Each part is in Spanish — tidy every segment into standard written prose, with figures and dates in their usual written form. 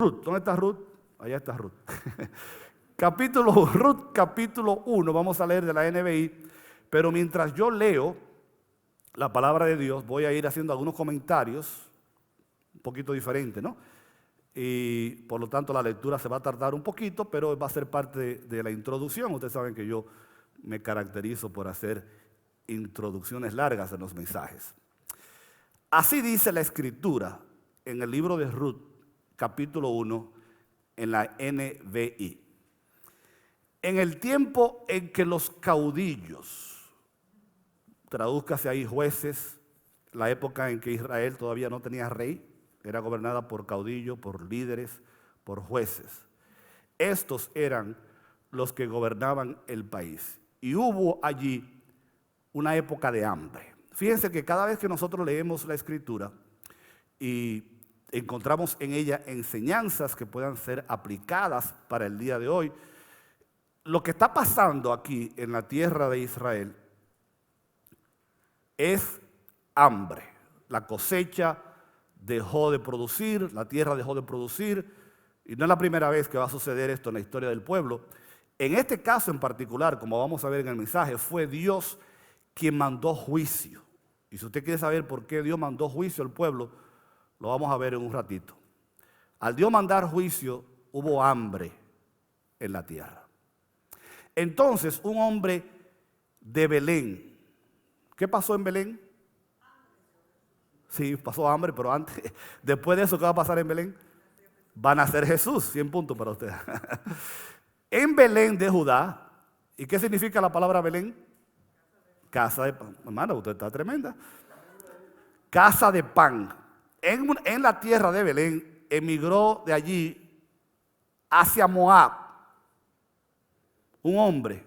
Ruth, ¿dónde está Ruth? Allá está Ruth. Ruth capítulo 1, vamos a leer de la NBI, pero mientras yo leo la palabra de Dios, voy a ir haciendo algunos comentarios, un poquito diferentes, ¿no? Y por lo tanto la lectura se va a tardar un poquito, pero va a ser parte de la introducción. Ustedes saben que yo me caracterizo por hacer introducciones largas en los mensajes. Así dice la Escritura en el libro de Ruth, capítulo 1, en la NBI. En el tiempo en que los caudillos, tradúzcase ahí jueces, la época en que Israel todavía no tenía rey, era gobernada por caudillos, por líderes, por jueces. Estos eran los que gobernaban el país. Y hubo allí una época de hambre. Fíjense que cada vez que nosotros leemos la Escritura y encontramos en ella enseñanzas que puedan ser aplicadas para el día de hoy, lo que está pasando aquí en la tierra de Israel es hambre. La cosecha dejó de producir, la tierra dejó de producir, y no es la primera vez que va a suceder esto en la historia del pueblo. En este caso en particular, como vamos a ver en el mensaje, fue Dios quien mandó juicio. Y si usted quiere saber por qué Dios mandó juicio al pueblo, lo vamos a ver en un ratito. Al Dios mandar juicio, hubo hambre en la tierra. Entonces, un hombre de Belén, ¿qué pasó en Belén? Sí, pasó hambre, pero antes, después de eso, ¿qué va a pasar en Belén? Va a nacer Jesús, 100 puntos para usted. En Belén de Judá, ¿y qué significa la palabra Belén? Casa de pan. Hermano, usted está tremenda. Casa de pan. En la tierra de Belén, emigró de allí hacia Moab un hombre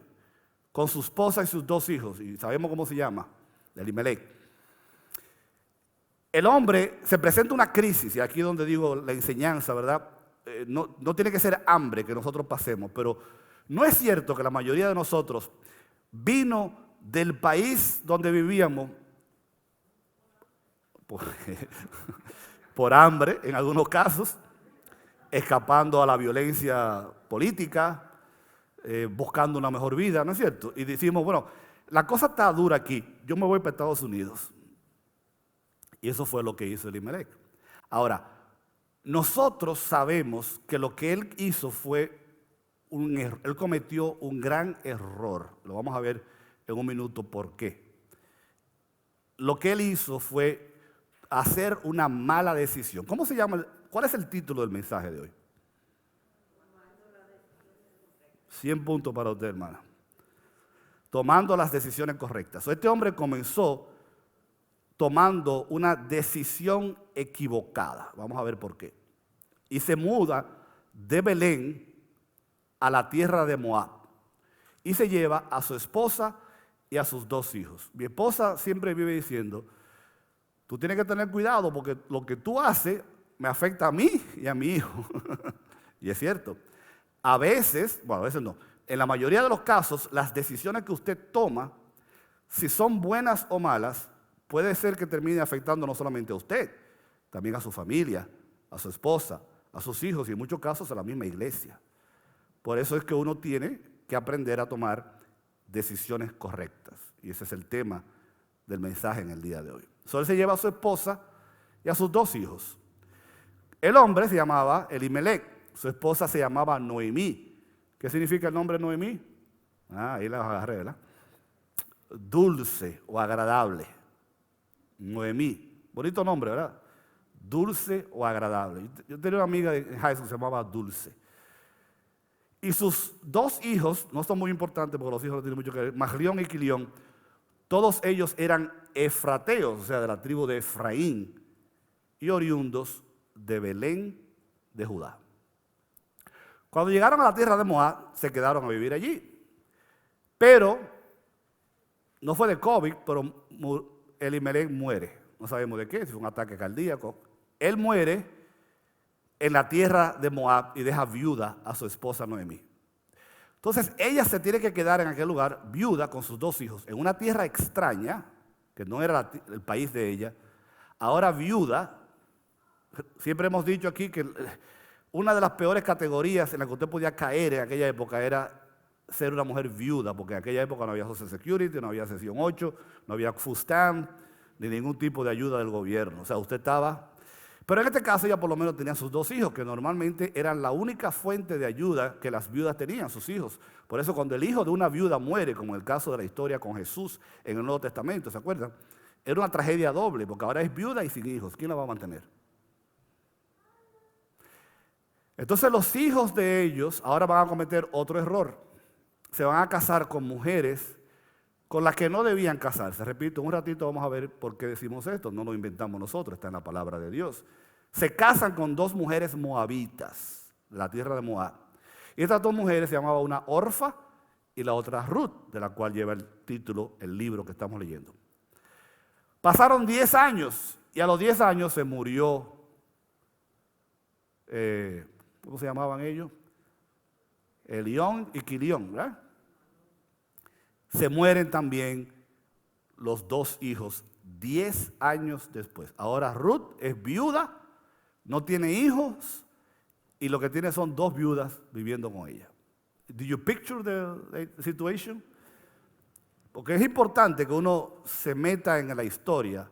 con su esposa y sus dos hijos, y sabemos cómo se llama, Elimelech. El hombre se presenta una crisis, y aquí es donde digo la enseñanza, ¿verdad? No tiene que ser hambre que nosotros pasemos, pero no es cierto que la mayoría de nosotros vino del país donde vivíamos por hambre, en algunos casos, escapando a la violencia política, buscando una mejor vida, ¿no es cierto? Y decimos, bueno, la cosa está dura aquí, yo me voy para Estados Unidos. Y eso fue lo que hizo Elimelech. Ahora, nosotros sabemos que lo que él hizo fue un error. Él cometió un gran error. Lo vamos a ver en un minuto por qué. Lo que él hizo fue hacer una mala decisión. ¿Cómo se llama? ¿Cuál es el título del mensaje de hoy? 100 puntos para usted, hermana. Tomando las decisiones correctas. Este hombre comenzó tomando una decisión equivocada. Vamos a ver por qué. Y se muda de Belén a la tierra de Moab. Y se lleva a su esposa y a sus dos hijos. Mi esposa siempre vive diciendo, tú tienes que tener cuidado porque lo que tú haces me afecta a mí y a mi hijo. Y es cierto. A veces, bueno, a veces no. En la mayoría de los casos, las decisiones que usted toma, si son buenas o malas, puede ser que termine afectando no solamente a usted, también a su familia, a su esposa, a sus hijos y en muchos casos a la misma iglesia. Por eso es que uno tiene que aprender a tomar decisiones correctas. Y ese es el tema del mensaje en el día de hoy. Él se lleva a su esposa y a sus dos hijos. El hombre se llamaba Elimelech, su esposa se llamaba Noemí. ¿Qué significa el nombre Noemí? Ahí la agarré, ¿verdad? Dulce o agradable. Noemí, bonito nombre, ¿verdad? Dulce o agradable. Yo tenía una amiga en high school que se llamaba Dulce. Y sus dos hijos, no son muy importantes porque los hijos no tienen mucho que ver, Maglión y Quilión, todos ellos eran efrateos, o sea, de la tribu de Efraín, y oriundos de Belén de Judá. Cuando llegaron a la tierra de Moab, se quedaron a vivir allí. Pero, no fue de COVID, pero Elimelech muere. No sabemos de qué, si fue un ataque cardíaco. Él muere en la tierra de Moab y deja viuda a su esposa Noemí. Entonces ella se tiene que quedar en aquel lugar, viuda con sus dos hijos, en una tierra extraña, que no era el país de ella, ahora viuda. Siempre hemos dicho aquí que una de las peores categorías en la que usted podía caer en aquella época era ser una mujer viuda, porque en aquella época no había Social Security, no había Sección 8, no había Food Stamp, ni ningún tipo de ayuda del gobierno. O sea, usted estaba... Pero en este caso ella por lo menos tenía sus 2 hijos, que normalmente eran la única fuente de ayuda que las viudas tenían, sus hijos. Por eso cuando el hijo de una viuda muere, como en el caso de la historia con Jesús en el Nuevo Testamento, ¿se acuerdan? Era una tragedia doble, porque ahora es viuda y sin hijos. ¿Quién la va a mantener? Entonces los hijos de ellos ahora van a cometer otro error. Se van a casar con mujeres con las que no debían casarse. Repito, un ratito vamos a ver por qué decimos esto. No lo inventamos nosotros, está en la palabra de Dios. Se casan con 2 mujeres moabitas de la tierra de Moab. Y estas 2 mujeres se llamaban una Orfa y la otra Ruth, de la cual lleva el título, el libro que estamos leyendo. Pasaron 10 años y a los 10 años se murió, ¿cómo se llamaban ellos? Elión y Quilión, ¿verdad? Se mueren también los 2 hijos 10 años después. Ahora Ruth es viuda, no tiene hijos y lo que tiene son 2 viudas viviendo con ella. Do you picture the situation? Porque es importante que uno se meta en la historia.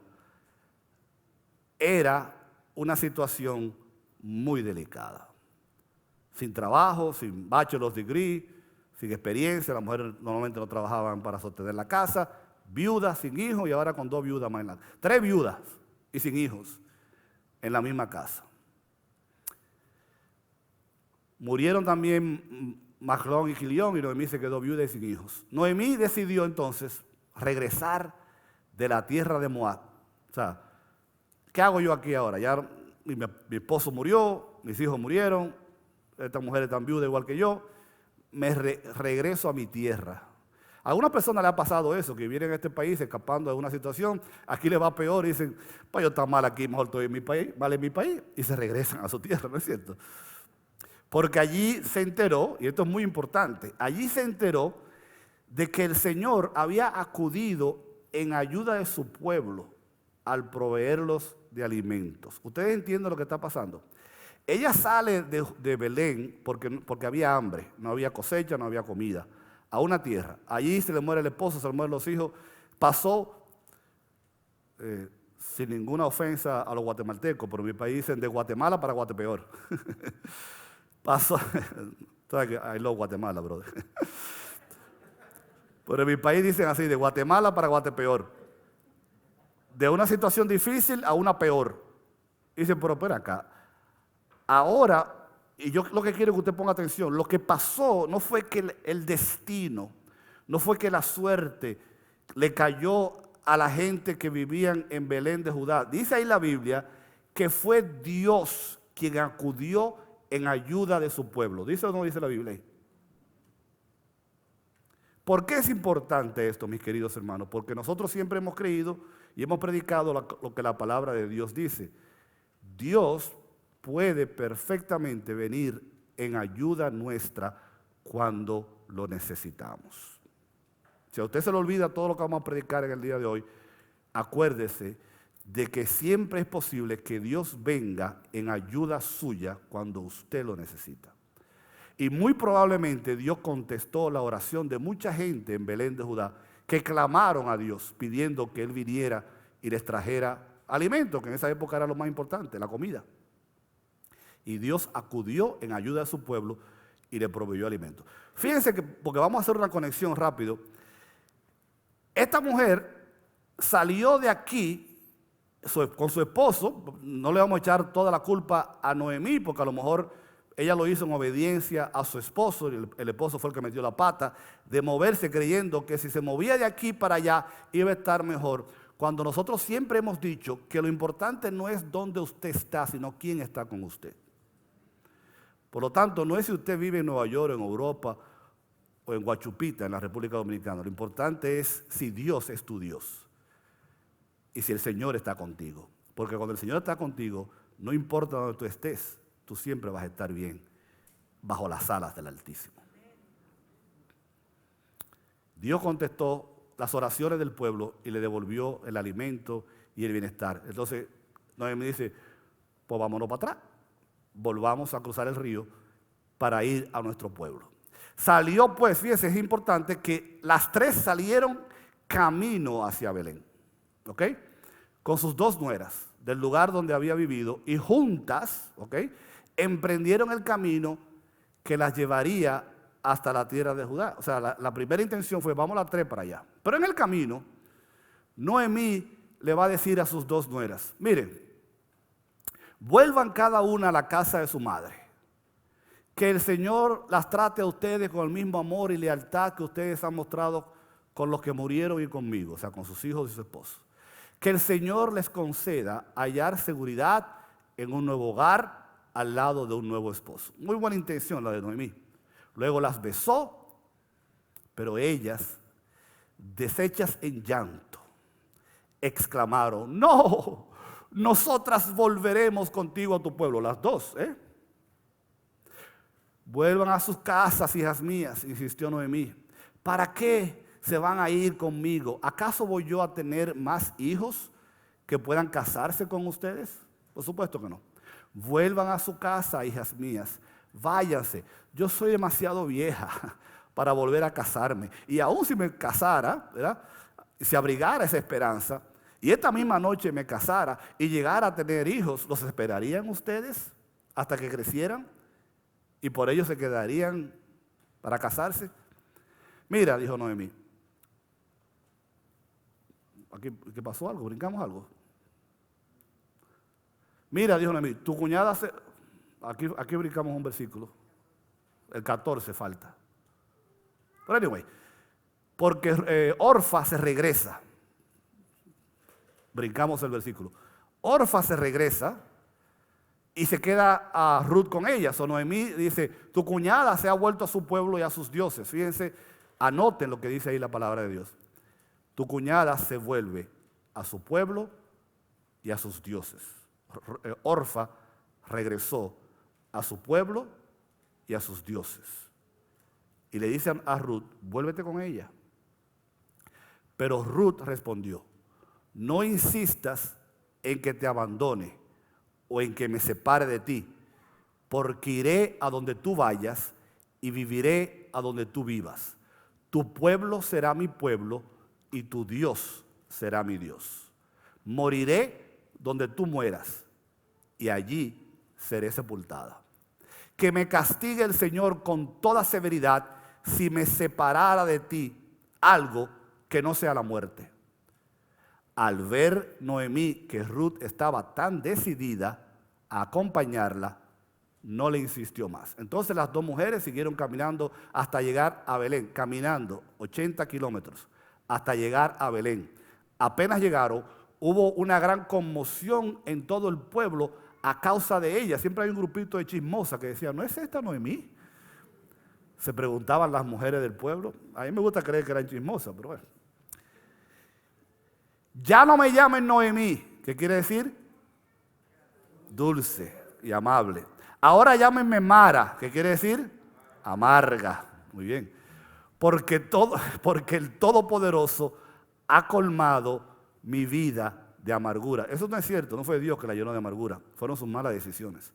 Era una situación muy delicada. Sin trabajo, sin bachelor's degree, sin experiencia, las mujeres normalmente no trabajaban para sostener la casa, viudas, sin hijos y ahora con 2 viudas más. 3 viudas y sin hijos en la misma casa. Murieron también Mahlón y Quilión y Noemí se quedó viuda y sin hijos. Noemí decidió entonces regresar de la tierra de Moab. O sea, ¿qué hago yo aquí ahora? Ya mi esposo murió, mis hijos murieron, estas mujeres están viudas igual que yo. Me regreso a mi tierra. A algunas personas le ha pasado eso, que vienen a este país escapando de una situación, aquí les va peor y dicen, pues yo está mal aquí, mejor estoy en mi país, mal en mi país, y se regresan a su tierra, ¿no es cierto? Porque allí se enteró, y esto es muy importante, allí se enteró de que el Señor había acudido en ayuda de su pueblo al proveerlos de alimentos. ¿Ustedes entienden lo que está pasando? Ella sale de Belén porque había hambre, no había cosecha, no había comida, a una tierra. Allí se le muere el esposo, se le mueren los hijos. Pasó, sin ninguna ofensa a los guatemaltecos, pero en mi país dicen de Guatemala para Guatepeor. Pasó, I love Guatemala, brother. Pero en mi país dicen así, de Guatemala para Guatepeor. De una situación difícil a una peor. Dicen, pero espera acá. Ahora, y yo lo que quiero es que usted ponga atención, lo que pasó no fue que el destino, no fue que la suerte le cayó a la gente que vivían en Belén de Judá. Dice ahí la Biblia que fue Dios quien acudió en ayuda de su pueblo. ¿Dice o no dice la Biblia ahí? ¿Por qué es importante esto, mis queridos hermanos? Porque nosotros siempre hemos creído y hemos predicado lo que la palabra de Dios dice. Dios puede perfectamente venir en ayuda nuestra cuando lo necesitamos. Si a usted se le olvida todo lo que vamos a predicar en el día de hoy, acuérdese de que siempre es posible que Dios venga en ayuda suya cuando usted lo necesita. Y muy probablemente Dios contestó la oración de mucha gente en Belén de Judá que clamaron a Dios pidiendo que Él viniera y les trajera alimento, que en esa época era lo más importante, la comida. Y Dios acudió en ayuda de su pueblo y le proveyó alimento. Fíjense que, porque vamos a hacer una conexión rápido, esta mujer salió de aquí con su esposo. No le vamos a echar toda la culpa a Noemí, porque a lo mejor ella lo hizo en obediencia a su esposo, el esposo fue el que metió la pata, de moverse creyendo que si se movía de aquí para allá iba a estar mejor, cuando nosotros siempre hemos dicho que lo importante no es dónde usted está, sino quién está con usted. Por lo tanto, no es si usted vive en Nueva York, en Europa o en Guachupita, en la República Dominicana. Lo importante es si Dios es tu Dios y si el Señor está contigo. Porque cuando el Señor está contigo, no importa donde tú estés, tú siempre vas a estar bien bajo las alas del Altísimo. Dios contestó las oraciones del pueblo y le devolvió el alimento y el bienestar. Entonces, Noemí dice, pues vámonos para atrás. volvamos a cruzar el río para ir a nuestro pueblo. Salió pues, fíjense, es importante que las tres salieron camino hacia Belén, ¿ok? Con sus dos nueras del lugar donde había vivido y juntas, ¿ok?, emprendieron el camino que las llevaría hasta la tierra de Judá. O sea, la primera intención fue, vamos las tres para allá. Pero en el camino, Noemí le va a decir a sus dos nueras, miren, vuelvan cada una a la casa de su madre. Que el Señor las trate a ustedes con el mismo amor y lealtad que ustedes han mostrado con los que murieron y conmigo, o sea, con sus hijos y su esposo. Que el Señor les conceda hallar seguridad en un nuevo hogar al lado de un nuevo esposo. Muy buena intención la de Noemí. Luego las besó, pero ellas, deshechas en llanto, exclamaron, no, nosotras volveremos contigo a tu pueblo, las dos, Vuelvan a sus casas, hijas mías, insistió Noemí. ¿Para qué se van a ir conmigo? ¿Acaso voy yo a tener más hijos que puedan casarse con ustedes? Por supuesto que no. Vuelvan a su casa, hijas mías, váyanse. Yo soy demasiado vieja para volver a casarme. Y aún si me casara, ¿verdad?, si abrigara esa esperanza, y esta misma noche me casara y llegara a tener hijos, ¿los esperarían ustedes hasta que crecieran? ¿Y por ellos se quedarían para casarse? Mira, dijo Noemí. ¿Aquí pasó algo? ¿Brincamos algo? Mira, dijo Noemí, tu cuñada se... Aquí brincamos un versículo. El 14 falta. Pero anyway, porque Orfa se regresa. Brincamos el versículo. Orfa se regresa y se queda a Ruth con ella. So Noemí dice, tu cuñada se ha vuelto a su pueblo y a sus dioses. Fíjense, anoten lo que dice ahí la palabra de Dios. Tu cuñada se vuelve a su pueblo y a sus dioses. Orfa regresó a su pueblo y a sus dioses. Y le dicen a Ruth, vuélvete con ella. Pero Ruth respondió, no insistas en que te abandone o en que me separe de ti, porque iré a donde tú vayas y viviré a donde tú vivas. Tu pueblo será mi pueblo y tu Dios será mi Dios. Moriré donde tú mueras y allí seré sepultada. Que me castigue el Señor con toda severidad si me separara de ti algo que no sea la muerte. Al ver Noemí que Ruth estaba tan decidida a acompañarla, no le insistió más. Entonces las dos mujeres siguieron caminando hasta llegar a Belén, caminando 80 kilómetros hasta llegar a Belén. Apenas llegaron, hubo una gran conmoción en todo el pueblo a causa de ella. Siempre hay un grupito de chismosas que decían, ¿no es esta Noemí? Se preguntaban las mujeres del pueblo. A mí me gusta creer que eran chismosas, pero bueno. Ya no me llamen Noemí, ¿qué quiere decir? Dulce y amable. Ahora llámenme Mara, ¿qué quiere decir? Amarga. Muy bien. Porque el Todopoderoso ha colmado mi vida de amargura. Eso no es cierto, no fue Dios que la llenó de amargura, fueron sus malas decisiones.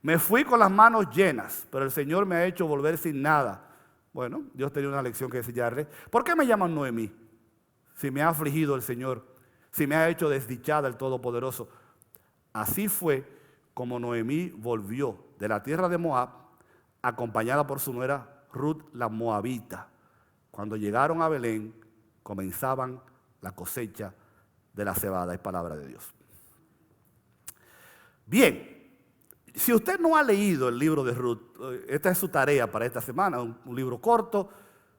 Me fui con las manos llenas, pero el Señor me ha hecho volver sin nada. Bueno, Dios tenía una lección que enseñarle. ¿Por qué me llaman Noemí? Si me ha afligido el Señor, si me ha hecho desdichada el Todopoderoso. Así fue como Noemí volvió de la tierra de Moab, acompañada por su nuera Ruth la Moabita. Cuando llegaron a Belén, comenzaban la cosecha de la cebada, es palabra de Dios. Bien, si usted no ha leído el libro de Ruth, esta es su tarea para esta semana, un libro corto.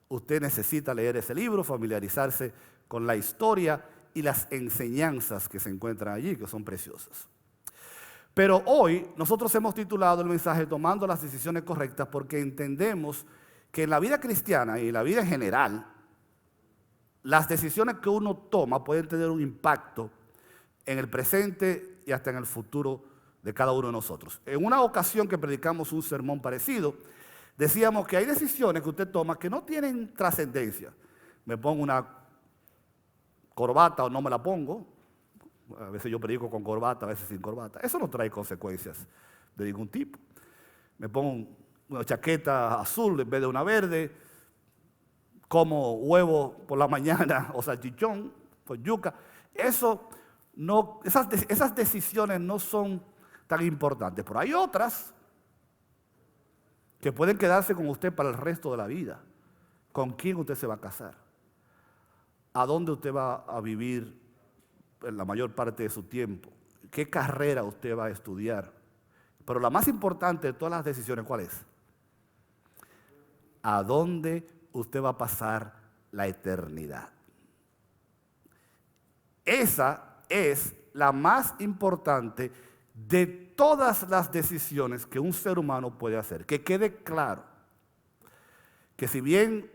Usted necesita leer ese libro, familiarizarse con la historia y las enseñanzas que se encuentran allí, que son preciosas. Pero hoy nosotros hemos titulado el mensaje Tomando las decisiones correctas porque entendemos que en la vida cristiana y en la vida en general, las decisiones que uno toma pueden tener un impacto en el presente y hasta en el futuro de cada uno de nosotros. En una ocasión que predicamos un sermón parecido, decíamos que hay decisiones que usted toma que no tienen trascendencia. Me pongo una corbata o no me la pongo. A veces yo predico con corbata, a veces sin corbata. Eso no trae consecuencias de ningún tipo. Me pongo una chaqueta azul en vez de una verde, como huevo por la mañana o salchichón con yuca. Esas decisiones no son tan importantes, pero hay otras que pueden quedarse con usted para el resto de la vida. ¿Con quién usted se va a casar? ¿A dónde usted va a vivir en la mayor parte de su tiempo? ¿Qué carrera usted va a estudiar? Pero la más importante de todas las decisiones, ¿cuál es? ¿A dónde usted va a pasar la eternidad? Esa es la más importante de todas las decisiones que un ser humano puede hacer. Que quede claro que si bien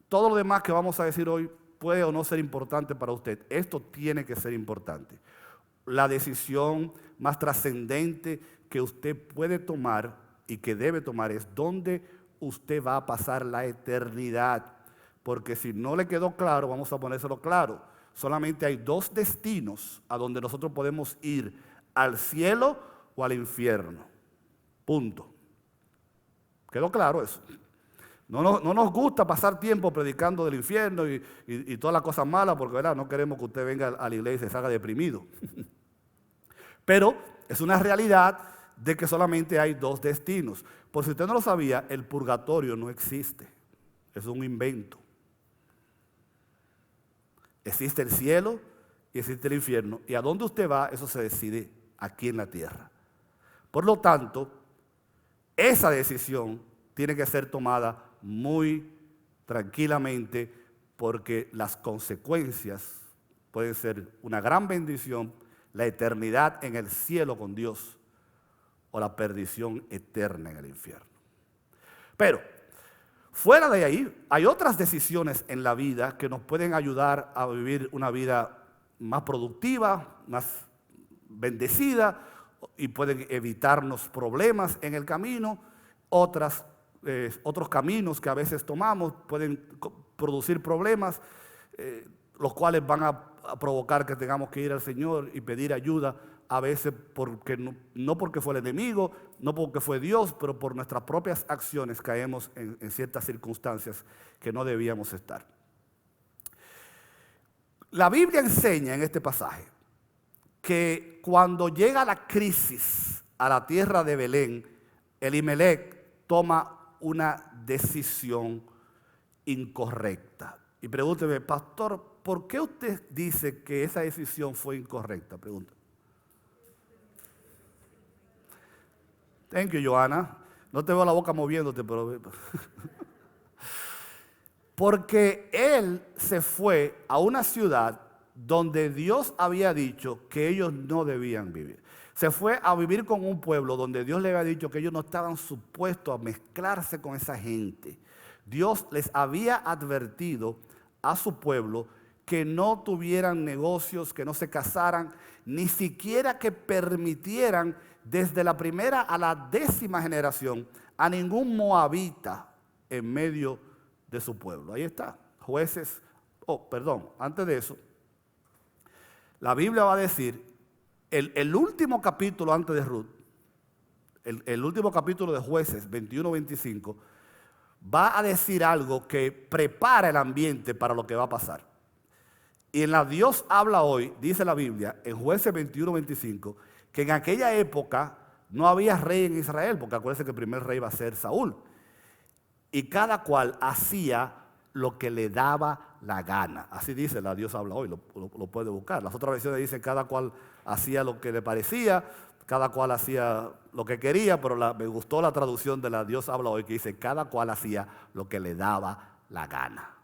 todo lo demás que vamos a decir hoy puede o no ser importante para usted, esto tiene que ser importante. La decisión más trascendente que usted puede tomar y que debe tomar es dónde usted va a pasar la eternidad. Porque si no le quedó claro, vamos a ponérselo claro. Solamente hay dos destinos a donde nosotros podemos ir: al cielo o al infierno. Punto. ¿Quedó claro eso? No nos gusta pasar tiempo predicando del infierno y todas las cosas malas, porque ¿verdad? No queremos que usted venga a la iglesia y se haga deprimido. Pero es una realidad de que solamente hay dos destinos. Por si usted no lo sabía, el purgatorio no existe. Es un invento. Existe el cielo y existe el infierno. Y a dónde usted va, eso se decide aquí en la tierra. Por lo tanto, esa decisión tiene que ser tomada muy tranquilamente, porque las consecuencias pueden ser una gran bendición, la eternidad en el cielo con Dios, o la perdición eterna en el infierno. Pero fuera de ahí, hay otras decisiones en la vida que nos pueden ayudar a vivir una vida más productiva, más bendecida, y pueden evitarnos problemas en el camino. Otros caminos que a veces tomamos pueden producir problemas, los cuales van a provocar que tengamos que ir al Señor y pedir ayuda, a veces porque no porque fue el enemigo, no porque fue Dios, pero por nuestras propias acciones caemos en ciertas circunstancias que no debíamos estar. La Biblia enseña en este pasaje que cuando llega la crisis a la tierra de Belén, Elimelec toma una decisión incorrecta. Y pregúnteme, pastor, ¿por qué usted dice que esa decisión fue incorrecta? Pregunta. Thank you, Johanna. No te veo la boca moviéndote, pero... Porque él se fue a una ciudad donde Dios había dicho que ellos no debían vivir. Se fue a vivir con un pueblo donde Dios le había dicho que ellos no estaban supuestos a mezclarse con esa gente. Dios les había advertido a su pueblo que no tuvieran negocios, que no se casaran, ni siquiera que permitieran desde la primera a la 10ª generación a ningún moabita en medio de su pueblo. Ahí está, Jueces, antes de eso, la Biblia va a decir, el último capítulo antes de Ruth, el último capítulo de Jueces, 21-25, va a decir algo que prepara el ambiente para lo que va a pasar. Y en la Dios habla hoy, dice la Biblia, en Jueces 21-25, que en aquella época no había rey en Israel, porque acuérdense que el primer rey va a ser Saúl. Y cada cual hacía lo que le daba la gana. Así dice la Dios habla hoy, lo puede buscar. Las otras versiones dicen cada cual hacía lo que le parecía, cada cual hacía lo que quería, pero me gustó la traducción de la Dios habla hoy que dice cada cual hacía lo que le daba la gana.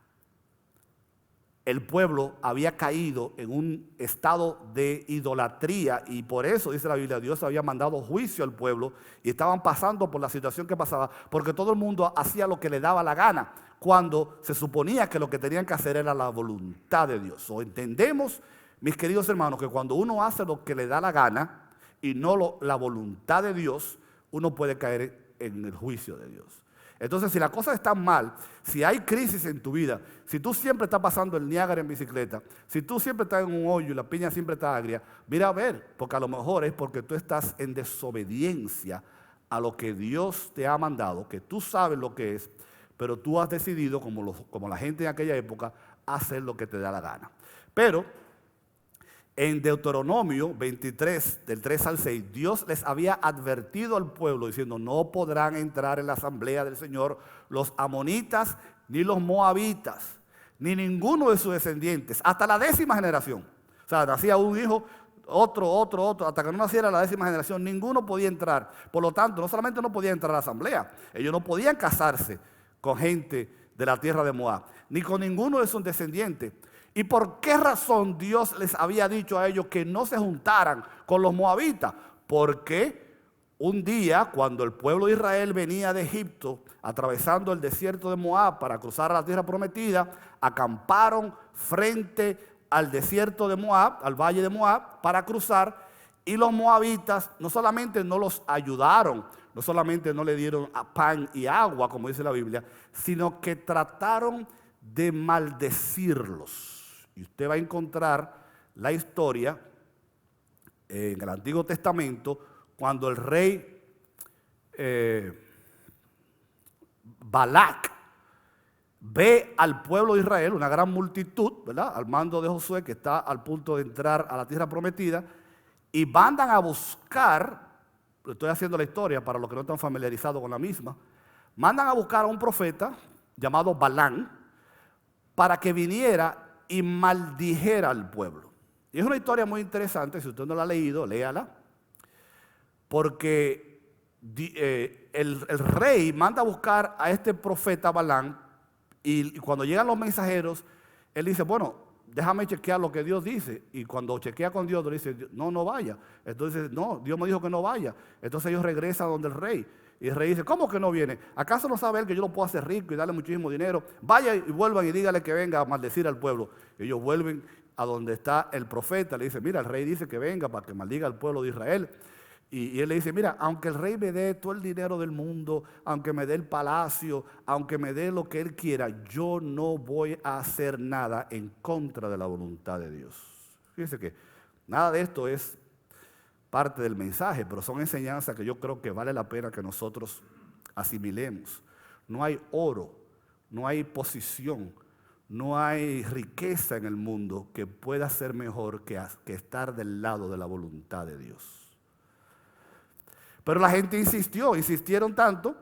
El pueblo había caído en un estado de idolatría y por eso, dice la Biblia, Dios había mandado juicio al pueblo y estaban pasando por la situación que pasaba porque todo el mundo hacía lo que le daba la gana cuando se suponía que lo que tenían que hacer era la voluntad de Dios. O entendemos, mis queridos hermanos, que cuando uno hace lo que le da la gana y no la voluntad de Dios, uno puede caer en el juicio de Dios. Entonces, si las cosas están mal, si hay crisis en tu vida, si tú siempre estás pasando el Niágara en bicicleta, si tú siempre estás en un hoyo y la piña siempre está agria, mira a ver, porque a lo mejor es porque tú estás en desobediencia a lo que Dios te ha mandado, que tú sabes lo que es, pero tú has decidido, como la gente en aquella época, hacer lo que te da la gana. Pero en Deuteronomio 23, del 3 al 6, Dios les había advertido al pueblo diciendo: no podrán entrar en la asamblea del Señor los amonitas, ni los moabitas, ni ninguno de sus descendientes, hasta la 10ª generación. O sea, nacía un hijo, otro, hasta que no naciera la 10ª generación, ninguno podía entrar. Por lo tanto, no solamente no podían entrar a la asamblea, ellos no podían casarse con gente de la tierra de Moab, ni con ninguno de sus descendientes. ¿Y por qué razón Dios les había dicho a ellos que no se juntaran con los moabitas? Porque un día, cuando el pueblo de Israel venía de Egipto, atravesando el desierto de Moab para cruzar a la tierra prometida, acamparon frente al desierto de Moab, al valle de Moab, para cruzar, y los moabitas no solamente no los ayudaron, no solamente no le dieron pan y agua, como dice la Biblia, sino que trataron de maldecirlos. Y usted va a encontrar la historia en el Antiguo Testamento cuando el rey Balac ve al pueblo de Israel, una gran multitud, ¿verdad?, al mando de Josué, que está al punto de entrar a la tierra prometida, y mandan a buscar, estoy haciendo la historia para los que no están familiarizados con la misma, mandan a buscar a un profeta llamado Balán para que viniera y maldijera al pueblo. Y es una historia muy interesante, si usted no la ha leído, léala, porque el rey manda a buscar a este profeta Balán, y cuando llegan los mensajeros, él dice: bueno, déjame chequear lo que Dios dice. Y cuando chequea con Dios, le dice: no vaya. Entonces, no, Dios me dijo que no vaya. Entonces ellos regresan donde el rey. Y el rey dice: ¿cómo que no viene? ¿Acaso no sabe él que yo lo puedo hacer rico y darle muchísimo dinero? Vaya y vuelvan y dígale que venga a maldecir al pueblo. Y ellos vuelven a donde está el profeta. Le dice: mira, el rey dice que venga para que maldiga al pueblo de Israel. Y él le dice: mira, aunque el rey me dé todo el dinero del mundo, aunque me dé el palacio, aunque me dé lo que él quiera, yo no voy a hacer nada en contra de la voluntad de Dios. Fíjense que nada de esto es parte del mensaje, pero son enseñanzas que yo creo que vale la pena que nosotros asimilemos. No hay oro, no hay posición, no hay riqueza en el mundo que pueda ser mejor que estar del lado de la voluntad de Dios. Pero la gente insistieron tanto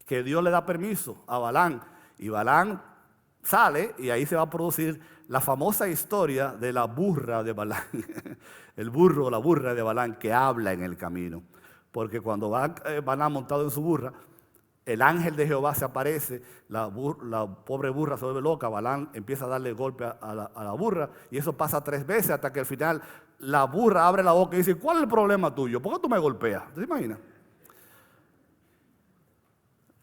que Dios le da permiso a Balán, y Balán sale, y ahí se va a producir la famosa historia de la burra de Balán, el burro o la burra de Balán que habla en el camino. Porque cuando va Balán montado en su burra, el ángel de Jehová se aparece, la pobre burra se vuelve loca, Balán empieza a darle golpe a la burra, y eso pasa 3 veces hasta que al final la burra abre la boca y dice: ¿cuál es el problema tuyo? ¿Por qué tú me golpeas? ¿Te imaginas?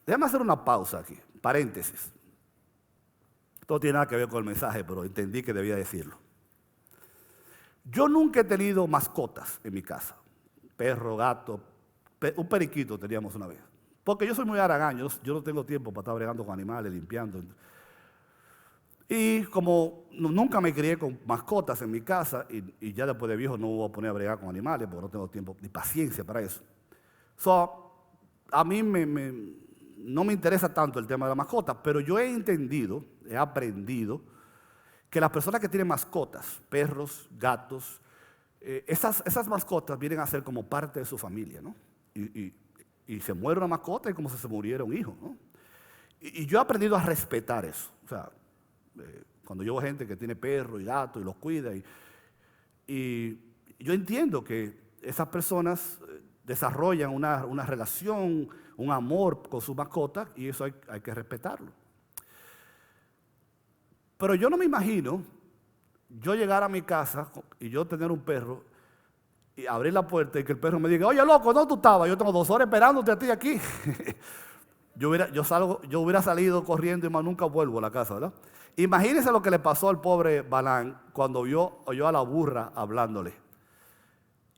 Déjame hacer una pausa aquí, paréntesis. Esto no tiene nada que ver con el mensaje, pero entendí que debía decirlo. Yo nunca he tenido mascotas en mi casa. Perro, gato, un periquito teníamos una vez. Porque yo soy muy haragán, yo no tengo tiempo para estar bregando con animales, limpiando. Y como nunca me crié con mascotas en mi casa, y ya después de viejo no voy a poner a bregar con animales porque no tengo tiempo ni paciencia para eso. A mí no me interesa tanto el tema de la mascota, pero yo he entendido, he aprendido que las personas que tienen mascotas, perros, gatos, esas mascotas vienen a ser como parte de su familia, ¿no? Y se muere una mascota y como si se muriera un hijo, ¿no? Y yo he aprendido a respetar eso. O sea, cuando yo veo gente que tiene perro y gato y los cuida, y yo entiendo que esas personas desarrollan una relación, un amor con su mascota, y eso hay que respetarlo. Pero yo no me imagino yo llegar a mi casa y yo tener un perro y abrir la puerta y que el perro me diga: oye, loco, ¿dónde tú estabas? Yo tengo 2 horas esperándote a ti aquí. Yo hubiera salido corriendo y más nunca vuelvo a la casa, ¿verdad? Imagínense lo que le pasó al pobre Balán cuando oyó a la burra hablándole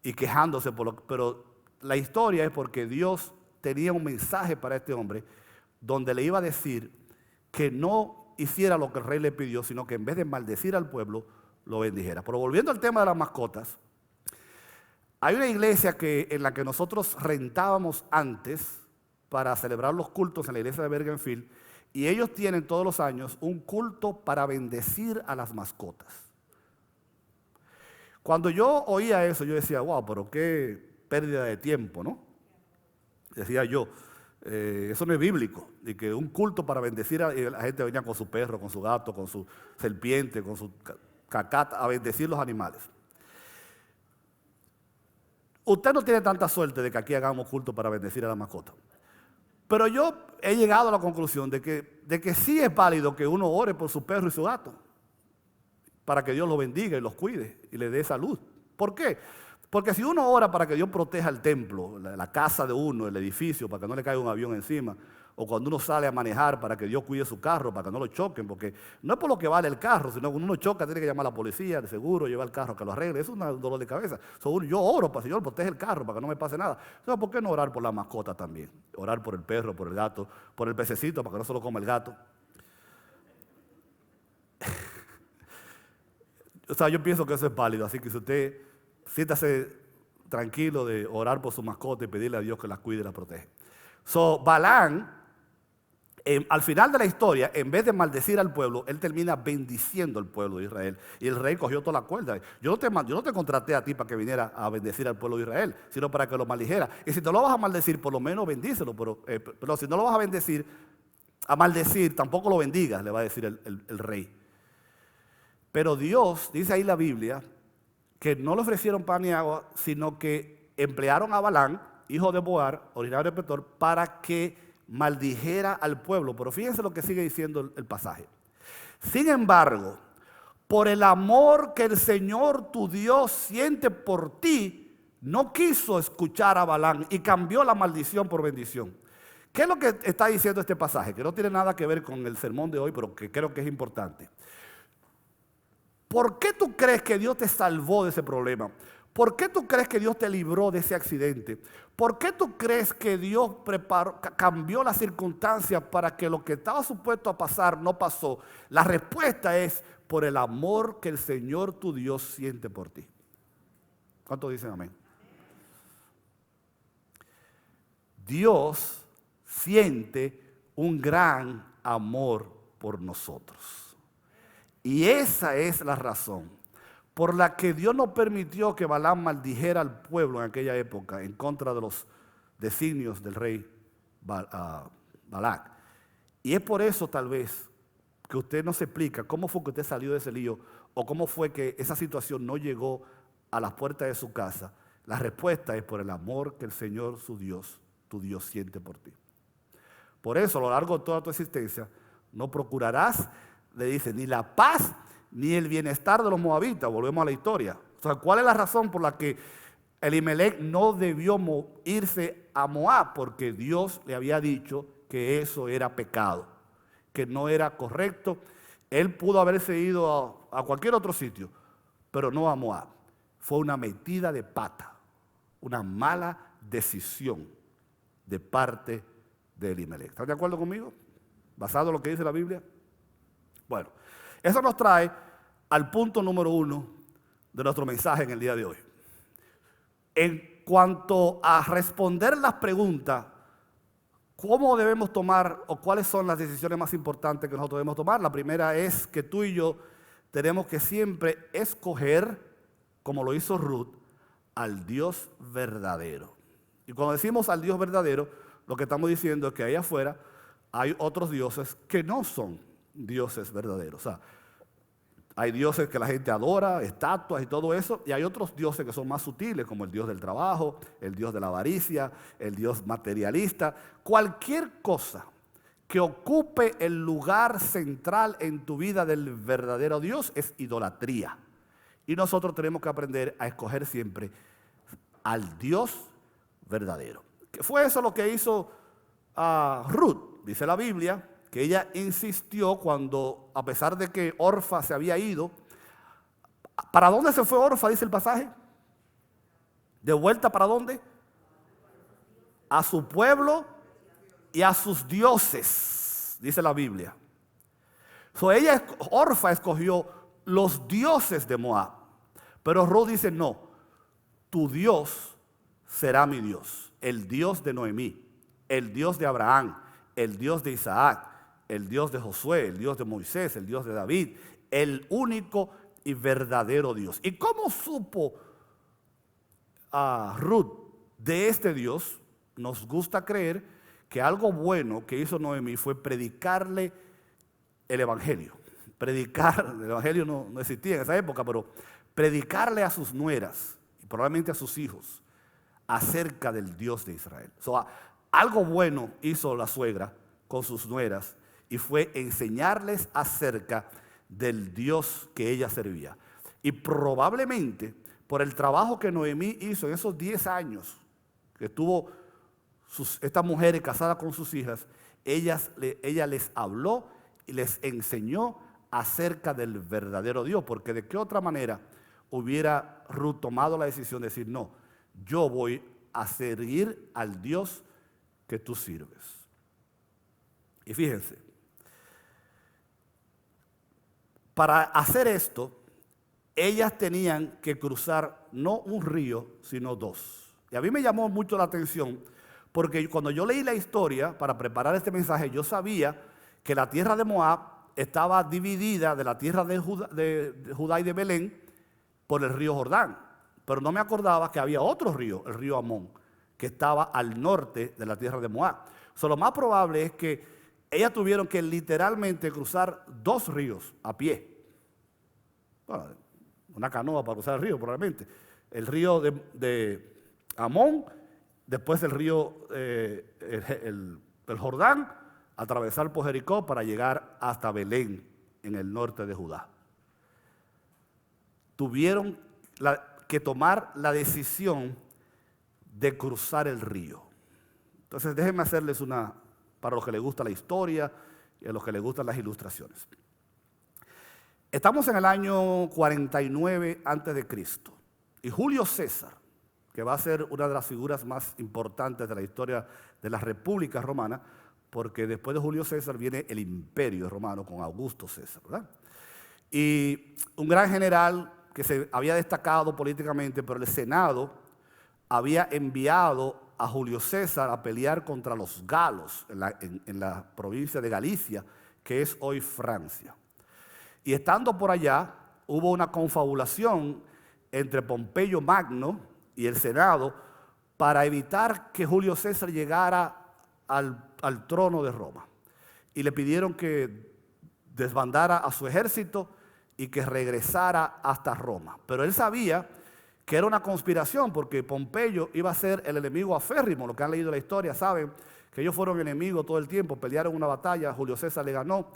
y quejándose pero la historia es porque Dios tenía un mensaje para este hombre, donde le iba a decir que no hiciera lo que el rey le pidió, sino que en vez de maldecir al pueblo, lo bendijera. Pero volviendo al tema de las mascotas, hay una iglesia en la que nosotros rentábamos antes para celebrar los cultos en la iglesia de Bergenfield, y ellos tienen todos los años un culto para bendecir a las mascotas. Cuando yo oía eso, yo decía, wow, pero qué pérdida de tiempo, ¿no? Decía yo, eso no es bíblico, y que un culto para bendecir, y la gente venía con su perro, con su gato, con su serpiente, con su cacata, a bendecir los animales. Usted no tiene tanta suerte de que aquí hagamos culto para bendecir a la mascota. Pero yo he llegado a la conclusión de que sí es válido que uno ore por su perro y su gato, para que Dios los bendiga y los cuide y le dé salud. ¿Por qué? Porque si uno ora para que Dios proteja el templo, la casa de uno, el edificio, para que no le caiga un avión encima, o cuando uno sale a manejar para que Dios cuide su carro, para que no lo choquen, porque no es por lo que vale el carro, sino que cuando uno choca tiene que llamar a la policía, el seguro, llevar el carro a que lo arregle. Eso es un dolor de cabeza. Yo oro para que el Señor protege el carro, para que no me pase nada. Entonces, ¿por qué no orar por la mascota también? Orar por el perro, por el gato, por el pececito, para que no se lo coma el gato. O sea, yo pienso que eso es válido, así que si usted siéntase tranquilo de orar por su mascota y pedirle a Dios que las cuide y las protege. Balaam, al final de la historia, en vez de maldecir al pueblo, él termina bendiciendo al pueblo de Israel. Y el rey cogió toda la cuerda. Yo no te contraté a ti para que viniera a bendecir al pueblo de Israel, sino para que lo maldijera. Y si te lo vas a maldecir, por lo menos bendícelo. Pero si no lo vas a maldecir, tampoco lo bendigas, le va a decir el rey. Pero Dios, dice ahí la Biblia, que no le ofrecieron pan ni agua, sino que emplearon a Balaam, hijo de Boar, originario de Petor, para que maldijera al pueblo. Pero fíjense lo que sigue diciendo el pasaje. Sin embargo, por el amor que el Señor tu Dios siente por ti, no quiso escuchar a Balaam y cambió la maldición por bendición. ¿Qué es lo que está diciendo este pasaje? Que no tiene nada que ver con el sermón de hoy, pero que creo que es importante. ¿Por qué tú crees que Dios te salvó de ese problema? ¿Por qué tú crees que Dios te libró de ese accidente? ¿Por qué tú crees que Dios cambió las circunstancias para que lo que estaba supuesto a pasar no pasó? La respuesta es por el amor que el Señor tu Dios siente por ti. ¿Cuántos dicen amén? Dios siente un gran amor por nosotros. Y esa es la razón por la que Dios no permitió que Balaam maldijera al pueblo en aquella época en contra de los designios del rey Balac. Y es por eso tal vez que usted no se explica cómo fue que usted salió de ese lío o cómo fue que esa situación no llegó a las puertas de su casa. La respuesta es por el amor que el Señor, tu Dios siente por ti. Por eso a lo largo de toda tu existencia no procurarás, le dice, ni la paz ni el bienestar de los moabitas. Volvemos a la historia. O sea, ¿cuál es la razón por la que Elimelech no debió irse a Moab? Porque Dios le había dicho que eso era pecado, que no era correcto. Él pudo haberse ido a cualquier otro sitio, pero no a Moab. Fue una metida de pata, una mala decisión de parte de Elimelech. ¿Están de acuerdo conmigo? Basado en lo que dice la Biblia. Bueno, eso nos trae al punto número 1 de nuestro mensaje en el día de hoy. En cuanto a responder las preguntas, ¿cómo debemos tomar o cuáles son las decisiones más importantes que nosotros debemos tomar? La primera es que tú y yo tenemos que siempre escoger, como lo hizo Ruth, al Dios verdadero. Y cuando decimos al Dios verdadero, lo que estamos diciendo es que ahí afuera hay otros dioses que no son dioses verdaderos. O sea, hay dioses que la gente adora, estatuas y todo eso, y hay otros dioses que son más sutiles, como el Dios del trabajo, el Dios de la avaricia, el Dios materialista. Cualquier cosa que ocupe el lugar central en tu vida del verdadero Dios es idolatría. Y nosotros tenemos que aprender a escoger siempre al Dios verdadero. ¿Qué fue eso lo que hizo Ruth? Dice la Biblia que ella insistió cuando, a pesar de que Orfa se había ido. ¿Para dónde se fue Orfa? Dice el pasaje. ¿De vuelta para dónde? A su pueblo y a sus dioses, dice la Biblia. Orfa escogió los dioses de Moab, pero Ruth dice, no, tu Dios será mi Dios, el Dios de Noemí, el Dios de Abraham, el Dios de Isaac, el Dios de Josué, el Dios de Moisés, el Dios de David, el único y verdadero Dios. ¿Y cómo supo Ruth de este Dios? Nos gusta creer que algo bueno que hizo Noemí fue predicarle el Evangelio. El Evangelio no existía en esa época, pero predicarle a sus nueras y probablemente a sus hijos acerca del Dios de Israel. Algo bueno hizo la suegra con sus nueras y fue enseñarles acerca del Dios que ella servía. Y probablemente por el trabajo que Noemí hizo en esos 10 años que tuvo estas mujeres casadas con sus hijas, ella les habló y les enseñó acerca del verdadero Dios, porque de qué otra manera hubiera Ruth tomado la decisión de decir, no, yo voy a seguir al Dios que tú sirves. Y fíjense, para hacer esto, ellas tenían que cruzar no un río, sino dos. Y a mí me llamó mucho la atención, porque cuando yo leí la historia para preparar este mensaje, yo sabía que la tierra de Moab estaba dividida de la tierra de Judá y de Belén por el río Jordán. Pero no me acordaba que había otro río, el río Amón, que estaba al norte de la tierra de Moab. Lo más probable es que ellas tuvieron que literalmente cruzar dos ríos a pie. Bueno, una canoa para cruzar el río probablemente. El río de Amón, después el río, el Jordán, atravesar por Jericó para llegar hasta Belén, en el norte de Judá. Tuvieron que tomar la decisión de cruzar el río. Entonces déjenme hacerles para los que les gusta la historia y a los que les gustan las ilustraciones. Estamos en el año 49 a.C. y Julio César, que va a ser una de las figuras más importantes de la historia de la República Romana, porque después de Julio César viene el Imperio Romano con Augusto César, ¿verdad? Y un gran general que se había destacado políticamente, pero el Senado había enviado a Julio César a pelear contra los galos en la provincia de Galicia, que es hoy Francia. Y estando por allá, hubo una confabulación entre Pompeyo Magno y el Senado para evitar que Julio César llegara al trono de Roma. Y le pidieron que desbandara a su ejército y que regresara hasta Roma. Pero él sabía que era una conspiración, porque Pompeyo iba a ser el enemigo aférrimo. Los que han leído la historia saben que ellos fueron enemigos todo el tiempo, pelearon una batalla, Julio César le ganó,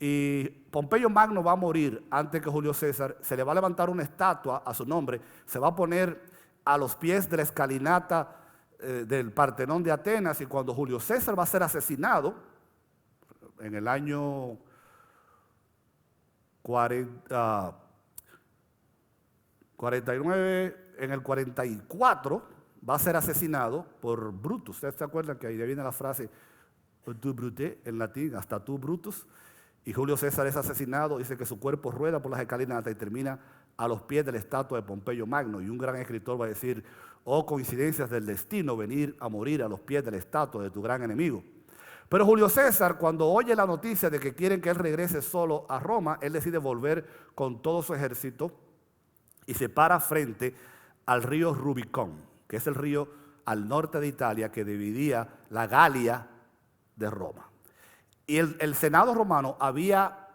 y Pompeyo Magno va a morir antes que Julio César. Se le va a levantar una estatua a su nombre, se va a poner a los pies de la escalinata del Partenón de Atenas, y cuando Julio César va a ser asesinado en el año 49, en el 44 va a ser asesinado por Brutus. ¿Ustedes se acuerdan que ahí viene la frase tu brute en latín, hasta tú Brutus? Y Julio César es asesinado, dice que su cuerpo rueda por las escalinatas y termina a los pies de la estatua de Pompeyo Magno. Y un gran escritor va a decir, oh coincidencias del destino, venir a morir a los pies de la estatua de tu gran enemigo. Pero Julio César, cuando oye la noticia de que quieren que él regrese solo a Roma, él decide volver con todo su ejército y se para frente al río Rubicón, que es el río al norte de Italia que dividía la Galia de Roma. Y el Senado romano había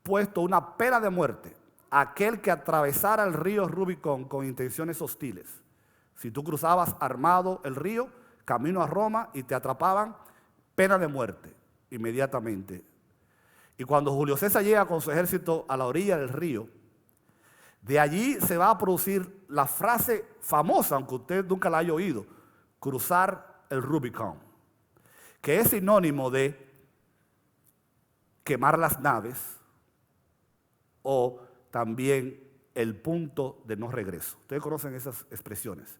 puesto una pena de muerte a aquel que atravesara el río Rubicón con intenciones hostiles. Si tú cruzabas armado el río, camino a Roma, y te atrapaban, pena de muerte inmediatamente. Y cuando Julio César llega con su ejército a la orilla del río, de allí se va a producir la frase famosa, aunque usted nunca la haya oído, cruzar el Rubicón, que es sinónimo de quemar las naves o también el punto de no regreso. Ustedes conocen esas expresiones.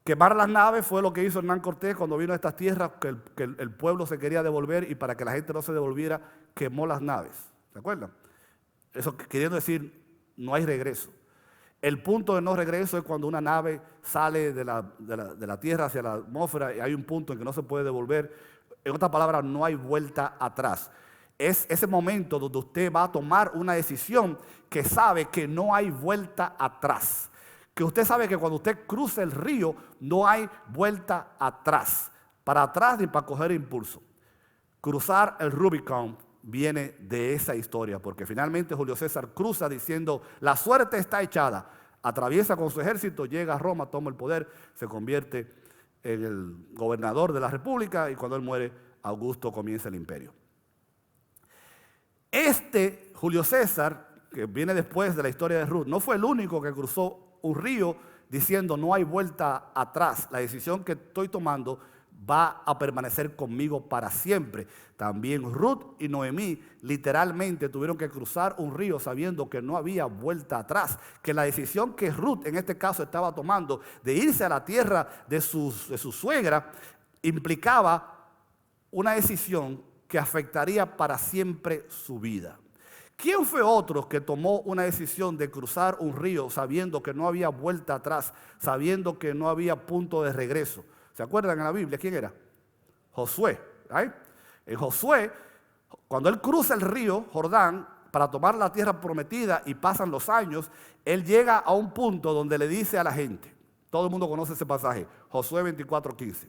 Quemar las naves fue lo que hizo Hernán Cortés cuando vino a estas tierras, que el pueblo se quería devolver y para que la gente no se devolviera, quemó las naves. ¿Se acuerdan? Eso queriendo decir, no hay regreso. El punto de no regreso es cuando una nave sale de la tierra hacia la atmósfera y hay un punto en que no se puede devolver. En otras palabras, no hay vuelta atrás. Es ese momento donde usted va a tomar una decisión que sabe que no hay vuelta atrás. Que usted sabe que cuando usted cruza el río no hay vuelta atrás. Para atrás ni para coger impulso. Cruzar el Rubicon viene de esa historia, porque finalmente Julio César cruza diciendo, la suerte está echada. Atraviesa con su ejército, llega a Roma, toma el poder, se convierte en el gobernador de la república y cuando él muere, Augusto comienza el imperio. Julio César, que viene después de la historia de Ruth, no fue el único que cruzó un río diciendo no hay vuelta atrás. La decisión que estoy tomando va a permanecer conmigo para siempre. También Ruth y Noemí literalmente tuvieron que cruzar un río sabiendo que no había vuelta atrás. Que la decisión que Ruth en este caso estaba tomando de irse a la tierra de su suegra implicaba una decisión que afectaría para siempre su vida. ¿Quién fue otro que tomó una decisión de cruzar un río sabiendo que no había vuelta atrás, sabiendo que no había punto de regreso? ¿Se acuerdan en la Biblia quién era? Josué. ¿Right? En Josué, cuando él cruza el río Jordán para tomar la tierra prometida y pasan los años, él llega a un punto donde le dice a la gente, todo el mundo conoce ese pasaje, Josué 24:15.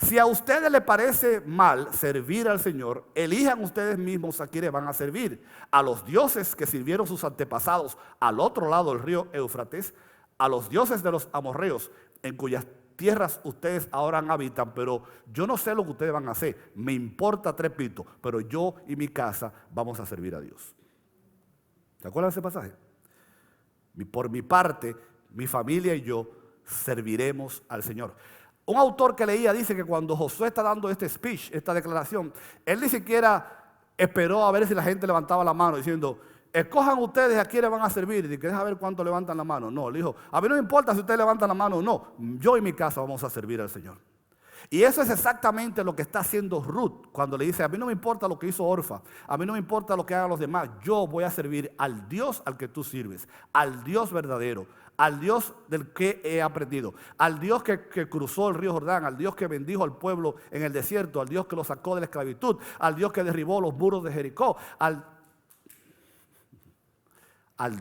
Si a ustedes les parece mal servir al Señor, elijan ustedes mismos a quienes van a servir. A los dioses que sirvieron sus antepasados al otro lado del río Éufrates, a los dioses de los amorreos, en cuyas tierras ustedes ahora habitan, pero yo no sé lo que ustedes van a hacer. Me importa tres pitos, pero yo y mi casa vamos a servir a Dios. ¿Se acuerdan de ese pasaje? Por mi parte, mi familia y yo serviremos al Señor. Un autor que leía dice que cuando Josué está dando este speech, esta declaración, él ni siquiera esperó a ver si la gente levantaba la mano diciendo, escojan ustedes a quiénes van a servir y que deja ver cuánto levantan la mano. No, le dijo, a mí no me importa si ustedes levantan la mano o no, yo y mi casa vamos a servir al Señor. Y eso es exactamente lo que está haciendo Ruth cuando le dice, a mí no me importa lo que hizo Orfa, a mí no me importa lo que hagan los demás, yo voy a servir al Dios al que tú sirves, al Dios verdadero, al Dios del que he aprendido, al Dios que cruzó el río Jordán, al Dios que bendijo al pueblo en el desierto, al Dios que lo sacó de la esclavitud, al Dios que derribó los muros de Jericó, al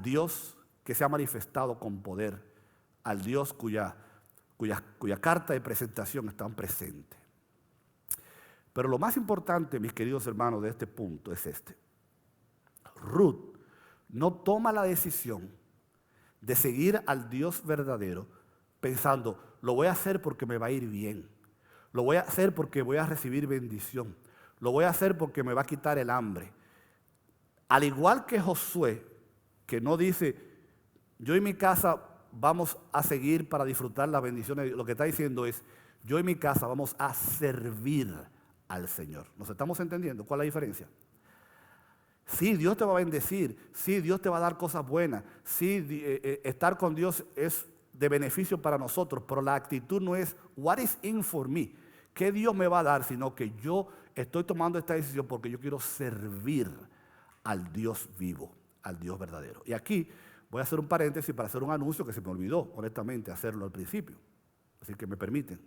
Dios que se ha manifestado con poder, al Dios cuya carta de presentación están presentes. Pero lo más importante, mis queridos hermanos, de este punto es este. Ruth no toma la decisión de seguir al Dios verdadero pensando, lo voy a hacer porque me va a ir bien, lo voy a hacer porque voy a recibir bendición, lo voy a hacer porque me va a quitar el hambre. Al igual que Josué, que no dice, yo y mi casa vamos a seguir para disfrutar las bendiciones, lo que está diciendo es, yo y mi casa vamos a servir al Señor. ¿Nos estamos entendiendo? ¿Cuál es la diferencia? Sí, Dios te va a bendecir, sí, Dios te va a dar cosas buenas, sí, estar con Dios es de beneficio para nosotros, pero la actitud no es, what is in for me? ¿Qué Dios me va a dar? Sino que yo estoy tomando esta decisión porque yo quiero servir al Dios vivo, al Dios verdadero. Y aquí voy a hacer un paréntesis para hacer un anuncio que se me olvidó, honestamente, hacerlo al principio. Así que me permiten.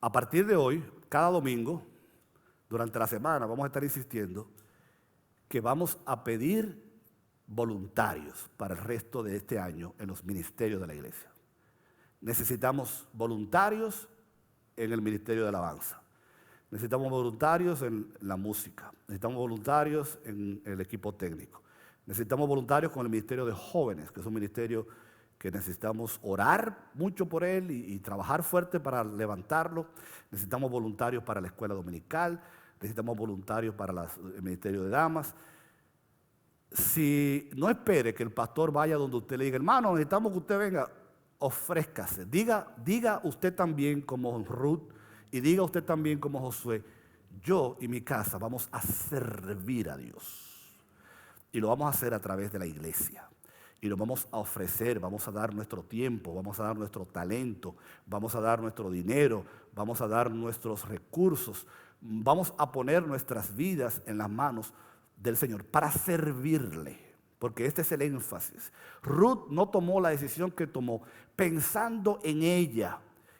A partir de hoy, cada domingo, durante la semana, vamos a estar insistiendo que vamos a pedir voluntarios para el resto de este año en los ministerios de la iglesia. Necesitamos voluntarios en el ministerio de alabanza. Necesitamos voluntarios en la música. Necesitamos voluntarios en el equipo técnico. Necesitamos voluntarios con el ministerio de jóvenes, que es un ministerio que necesitamos orar mucho por él y trabajar fuerte para levantarlo. Necesitamos voluntarios para la escuela dominical, necesitamos voluntarios para el ministerio de damas. Si no espere que el pastor vaya donde usted le diga, hermano, necesitamos que usted venga, ofrézcase. Diga usted también como Ruth y diga usted también como Josué, yo y mi casa vamos a servir a Dios. Y lo vamos a hacer a través de la iglesia. y nos vamos a ofrecer, vamos a dar nuestro tiempo, vamos a dar nuestro talento, vamos a dar nuestro dinero, vamos a dar nuestros recursos, vamos a poner nuestras vidas en las manos del Señor para servirle, porque este es el énfasis. Ruth no tomó la decisión que tomó pensando en ella,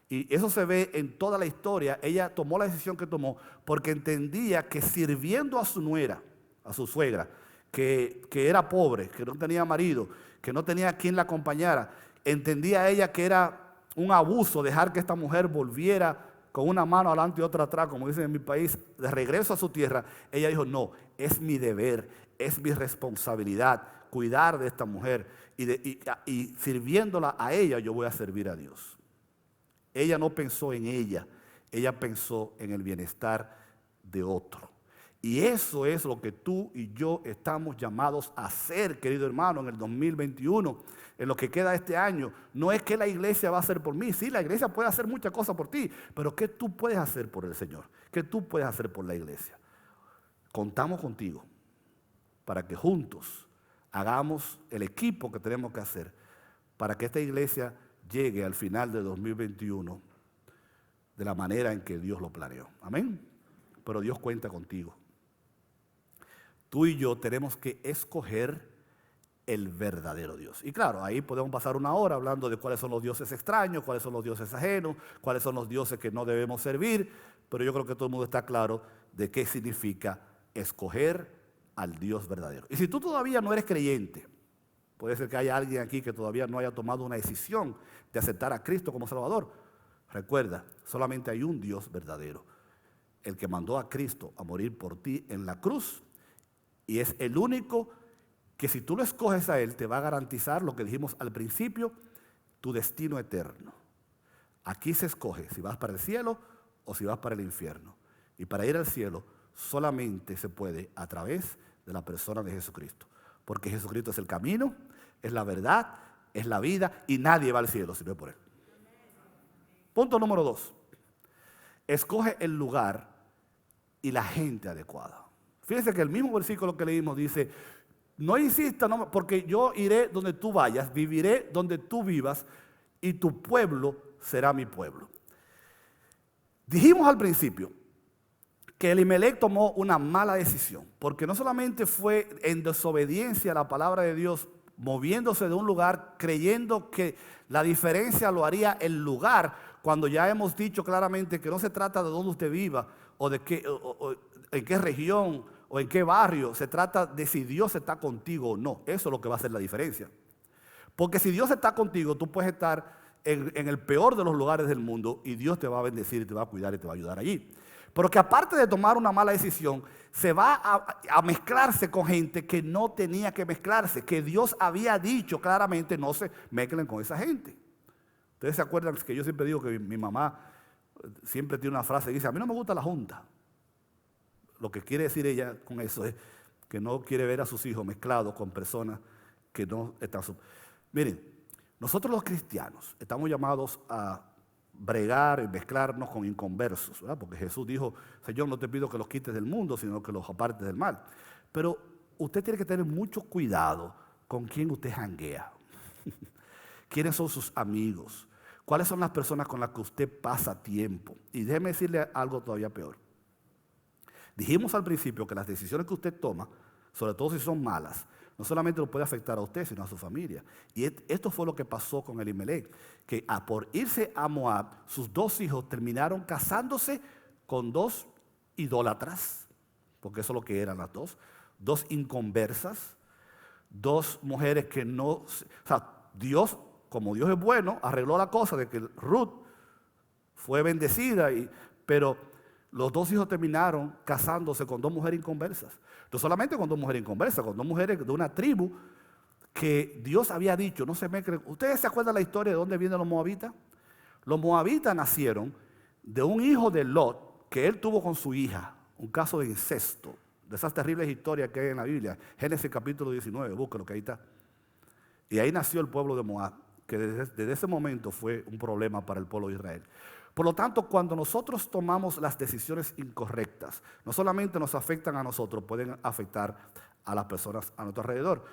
y eso se ve en toda la historia. Ella tomó la decisión que tomó porque entendía que sirviendo a su nuera, a su suegra, que era pobre, que no tenía marido, que no tenía quien la acompañara, entendía ella que era un abuso dejar que esta mujer volviera con una mano adelante y otra atrás, como dicen en mi país, de regreso a su tierra. Ella dijo, no, es mi deber, es mi responsabilidad cuidar de esta mujer, y sirviéndola a ella yo voy a servir a Dios. Ella no pensó en ella, ella pensó en el bienestar de otro. Y eso es lo que tú y yo estamos llamados a hacer, querido hermano, en el 2021, en lo que queda de este año. No es que la iglesia va a hacer por mí. Sí, la iglesia puede hacer muchas cosas por ti, pero ¿qué tú puedes hacer por el Señor? ¿Qué tú puedes hacer por la iglesia? Contamos contigo para que juntos hagamos el equipo que tenemos que hacer para que esta iglesia llegue al final de 2021 de la manera en que Dios lo planeó. Amén. Pero Dios cuenta contigo. Tú y yo tenemos que escoger el verdadero Dios. Y claro, ahí podemos pasar una hora hablando de cuáles son los dioses extraños, cuáles son los dioses ajenos, cuáles son los dioses que no debemos servir, pero yo creo que todo el mundo está claro de qué significa escoger al Dios verdadero. Y si tú todavía no eres creyente, puede ser que haya alguien aquí que todavía no haya tomado una decisión de aceptar a Cristo como Salvador. Recuerda, solamente hay un Dios verdadero, el que mandó a Cristo a morir por ti en la cruz, y es el único que si tú lo escoges a Él, te va a garantizar lo que dijimos al principio, tu destino eterno. Aquí se escoge si vas para el cielo o si vas para el infierno. Y para ir al cielo solamente se puede a través de la persona de Jesucristo. Porque Jesucristo es el camino, es la verdad, es la vida, y nadie va al cielo si no es por Él. Punto número 2. Escoge el lugar y la gente adecuada. Fíjense que el mismo versículo que leímos dice, no insistas, no, porque yo iré donde tú vayas, viviré donde tú vivas, y tu pueblo será mi pueblo. Dijimos al principio que Elimelec tomó una mala decisión, porque no solamente fue en desobediencia a la palabra de Dios, moviéndose de un lugar, creyendo que la diferencia lo haría el lugar, cuando ya hemos dicho claramente que no se trata de dónde usted viva, o de qué, o en qué región, o en qué barrio, se trata de si Dios está contigo o no. Eso es lo que va a hacer la diferencia. Porque si Dios está contigo, tú puedes estar en el peor de los lugares del mundo y Dios te va a bendecir y te va a cuidar y te va a ayudar allí. Pero que aparte de tomar una mala decisión, se va a mezclarse con gente que no tenía que mezclarse, que Dios había dicho claramente no se mezclen con esa gente. Ustedes se acuerdan que yo siempre digo que mi mamá siempre tiene una frase que dice, a mí no me gusta la junta. Lo que quiere decir ella con eso es que no quiere ver a sus hijos mezclados con personas que no están... Miren, nosotros los cristianos estamos llamados a bregar y mezclarnos con inconversos, ¿verdad? Porque Jesús dijo, Señor, no te pido que los quites del mundo, sino que los apartes del mal. Pero usted tiene que tener mucho cuidado con quién usted janguea. ¿Quiénes son sus amigos? ¿Cuáles son las personas con las que usted pasa tiempo? Y déjeme decirle algo todavía peor. Dijimos al principio que las decisiones que usted toma, sobre todo si son malas, no solamente lo puede afectar a usted, sino a su familia. Y esto fue lo que pasó con Elimelec, que por irse a Moab, sus 2 hijos terminaron casándose con 2 idólatras, porque eso es lo que eran las 2 inconversas, 2 mujeres que no... O sea, Dios, como Dios es bueno, arregló la cosa de que Ruth fue bendecida, pero... Los 2 hijos terminaron casándose con 2 mujeres inconversas. No solamente con 2 mujeres inconversas, con 2 mujeres de una tribu que Dios había dicho, no se mezclen. ¿Ustedes se acuerdan la historia de dónde vienen los moabitas? Los moabitas nacieron de un hijo de Lot que él tuvo con su hija, un caso de incesto, de esas terribles historias que hay en la Biblia. Génesis capítulo 19, búsquelo que ahí está. Y ahí nació el pueblo de Moab, que desde ese momento fue un problema para el pueblo de Israel. Por lo tanto, cuando nosotros tomamos las decisiones incorrectas, no solamente nos afectan a nosotros, pueden afectar a las personas a nuestro alrededor.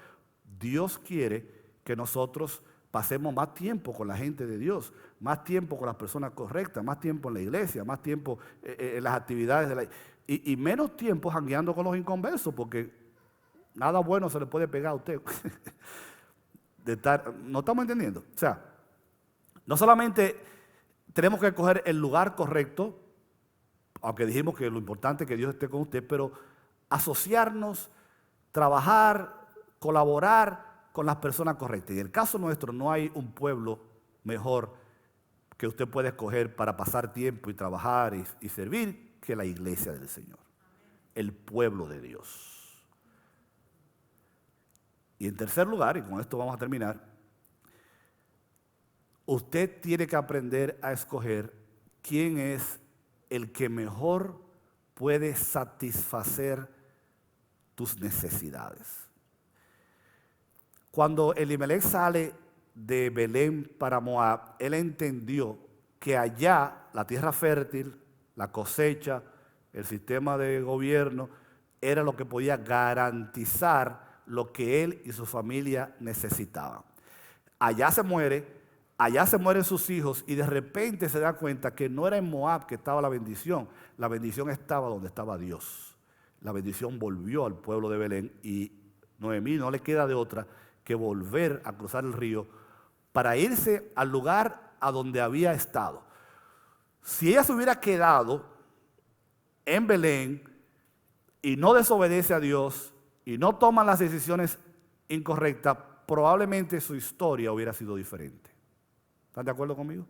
Dios quiere que nosotros pasemos más tiempo con la gente de Dios, más tiempo con las personas correctas, más tiempo en la iglesia, más tiempo en las actividades de la y menos tiempo jangueando con los inconversos, porque nada bueno se le puede pegar a usted. ¿No estamos entendiendo? O sea, no solamente tenemos que escoger el lugar correcto, aunque dijimos que lo importante es que Dios esté con usted, pero asociarnos, trabajar, colaborar con las personas correctas. Y en el caso nuestro no hay un pueblo mejor que usted pueda escoger para pasar tiempo y trabajar y servir que la iglesia del Señor, el pueblo de Dios. Y en tercer lugar, y con esto vamos a terminar, usted tiene que aprender a escoger quién es el que mejor puede satisfacer tus necesidades. Cuando Elimelech sale de Belén para Moab, él entendió que allá la tierra fértil, la cosecha, el sistema de gobierno, era lo que podía garantizar lo que él y su familia necesitaban. Allá se mueren sus hijos y de repente se da cuenta que no era en Moab que estaba la bendición estaba donde estaba Dios. La bendición volvió al pueblo de Belén y Noemí no le queda de otra que volver a cruzar el río para irse al lugar a donde había estado. Si ella se hubiera quedado en Belén y no desobedece a Dios y no toma las decisiones incorrectas, probablemente su historia hubiera sido diferente. ¿Están de acuerdo conmigo?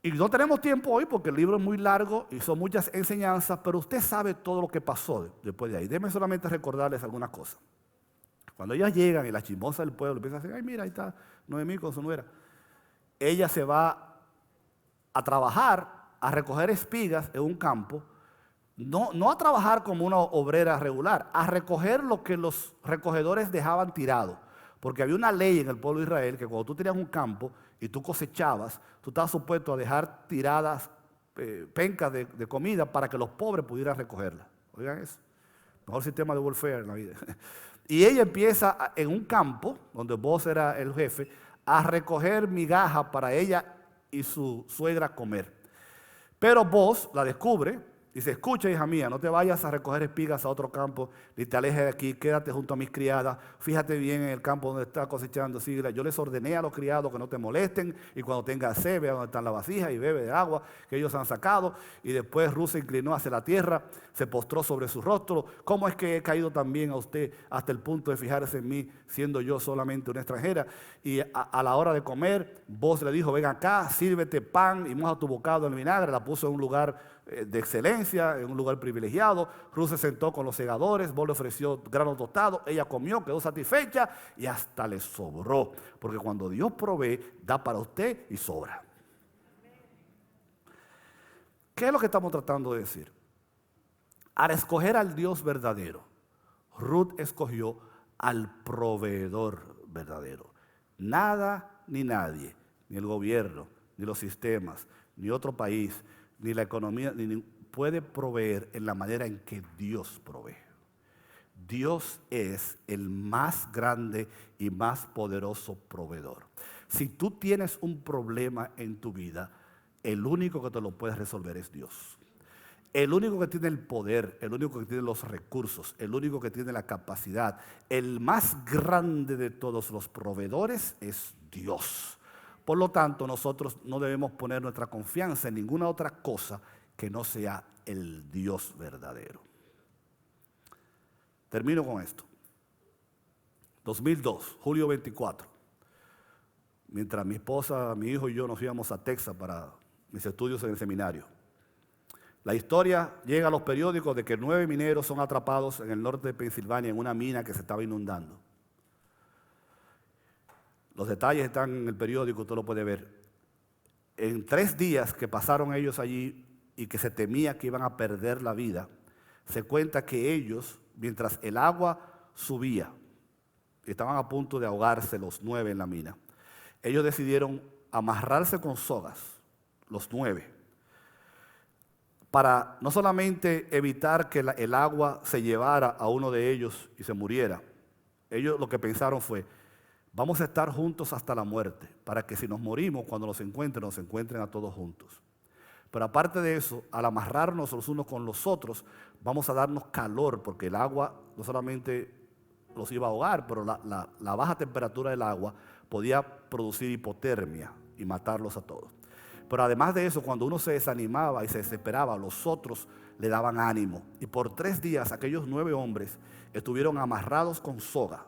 Y no tenemos tiempo hoy porque el libro es muy largo y son muchas enseñanzas, pero usted sabe todo lo que pasó después de ahí. Déjenme solamente recordarles algunas cosas. Cuando ellas llegan y la chismosa del pueblo empieza a decir, ay mira, ahí está Noemí con su nuera. Ella se va a trabajar, a recoger espigas en un campo, no a trabajar como una obrera regular, a recoger lo que los recogedores dejaban tirado. Porque había una ley en el pueblo de Israel que cuando tú tenías un campo y tú cosechabas, tú estabas supuesto a dejar tiradas pencas de comida para que los pobres pudieran recogerlas. Oigan eso. Mejor sistema de welfare en la vida. Y ella empieza en un campo, donde vos era el jefe, a recoger migajas para ella y su suegra comer. Pero vos la descubre. Dice, escucha, hija mía, no te vayas a recoger espigas a otro campo, ni te alejes de aquí, quédate junto a mis criadas, fíjate bien en el campo donde está cosechando. Sí, yo les ordené a los criados que no te molesten, y cuando tengas sed, vea donde están las vasijas y bebe de agua que ellos han sacado. Y después Ruth se inclinó hacia la tierra, se postró sobre su rostro. ¿Cómo es que he caído también a usted hasta el punto de fijarse en mí, siendo yo solamente una extranjera? Y a la hora de comer, vos le dijo, ven acá, sírvete pan y moja tu bocado en vinagre. La puso en un lugar de excelencia, en un lugar privilegiado. Ruth se sentó con los segadores, vos le ofreció grano tostado, ella comió, quedó satisfecha y hasta le sobró, porque cuando Dios provee, da para usted y sobra. ¿Qué es lo que estamos tratando de decir? Al escoger al Dios verdadero, Ruth escogió al proveedor verdadero. Nada ni nadie, ni el gobierno, ni los sistemas, ni otro país, ni la economía, puede proveer en la manera en que Dios provee. Dios es el más grande y más poderoso proveedor. Si tú tienes un problema en tu vida, el único que te lo puede resolver es Dios. El único que tiene el poder, el único que tiene los recursos, el único que tiene la capacidad, el más grande de todos los proveedores es Dios. Por lo tanto, nosotros no debemos poner nuestra confianza en ninguna otra cosa que no sea el Dios verdadero. Termino con esto. 2002, julio 24. Mientras mi esposa, mi hijo y yo nos íbamos a Texas para mis estudios en el seminario. La historia llega a los periódicos de que 9 mineros son atrapados en el norte de Pensilvania en una mina que se estaba inundando. Los detalles están en el periódico, usted lo puede ver. En 3 días que pasaron ellos allí y que se temía que iban a perder la vida, se cuenta que ellos, mientras el agua subía, estaban a punto de ahogarse los 9 en la mina, ellos decidieron amarrarse con sogas, los 9, para no solamente evitar que el agua se llevara a uno de ellos y se muriera, Ellos lo que pensaron fue, vamos a estar juntos hasta la muerte, para que si nos morimos, cuando nos encuentren a todos juntos. Pero aparte de eso, al amarrarnos los unos con los otros, vamos a darnos calor, porque el agua no solamente los iba a ahogar, pero la baja temperatura del agua podía producir hipotermia y matarlos a todos. Pero además de eso, cuando uno se desanimaba y se desesperaba, los otros le daban ánimo. Y por 3 días aquellos 9 hombres estuvieron amarrados con soga,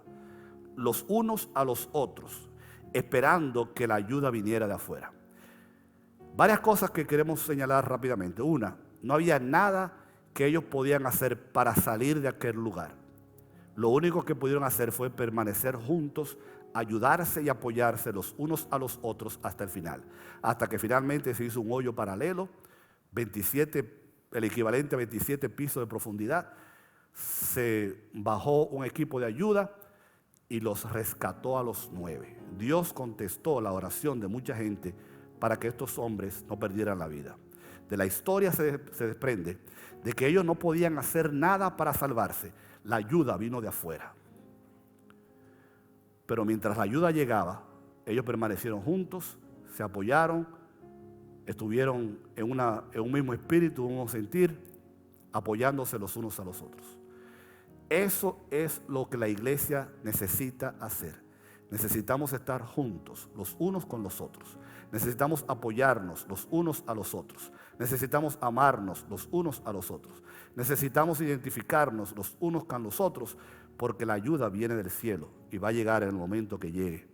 los unos a los otros, esperando que la ayuda viniera de afuera. Varias cosas que queremos señalar rápidamente. Una, no había nada que ellos podían hacer para salir de aquel lugar. Lo único que pudieron hacer fue permanecer juntos, ayudarse y apoyarse los unos a los otros hasta el final. Hasta que finalmente se hizo un hoyo paralelo, 27, el equivalente a 27 pisos de profundidad. Se bajó un equipo de ayuda y los rescató a los 9. Dios contestó la oración de mucha gente para que estos hombres no perdieran la vida. De la historia se desprende de que ellos no podían hacer nada para salvarse. La ayuda vino de afuera. Pero mientras la ayuda llegaba, ellos permanecieron juntos, se apoyaron, estuvieron en un mismo espíritu, un mismo sentir, apoyándose los unos a los otros. Eso es lo que la iglesia necesita hacer. Necesitamos estar juntos, los unos con los otros. Necesitamos apoyarnos los unos a los otros. Necesitamos amarnos los unos a los otros. Necesitamos identificarnos los unos con los otros, porque la ayuda viene del cielo y va a llegar en el momento que llegue.